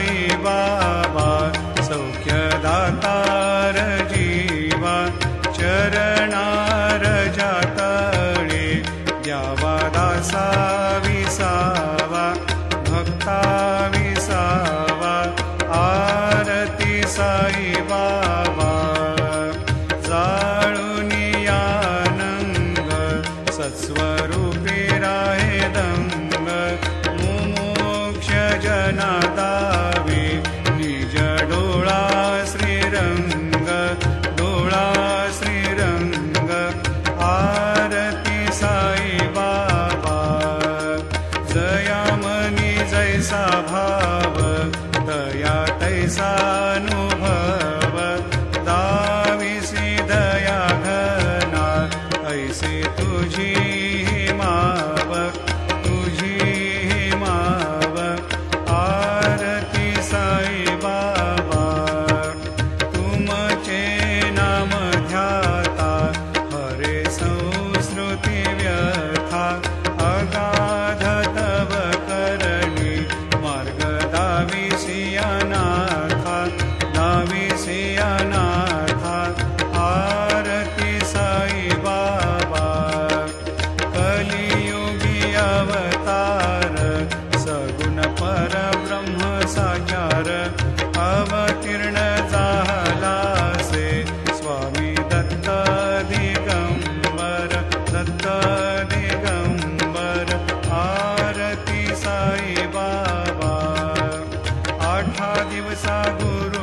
साई बाबा सौख्यदातार जीवा चरणार जातळे द्यावा दासा विसावा भक्ता विसावा आरती साई बाबा जाळूनी आनंद सत्स्वरूपी राहे दंग मुमोक्ष जना दावे निज डोळा श्रीरंग डोळा श्रीरंग आरती साई बाबा जयामनी जैसा भाव दया तैसा अनुभव दाविसी दया घना ऐसे तुझी माव तुझी माव आरती साई बाबा तुमचे नाम ध्याता हरे संस्कृती व्यथा अगाध तव करणी मार्ग दाविसी अनाथा दाविसी अनाथा आरती साई बाबा कलियुगी अवतार सगुण परब्रह्म साकार अवतीर्ण झालासे स्वामी दत्त दिगंबर दत्त दिगंबर आरती साई बाबा 8 दिवसा गुरु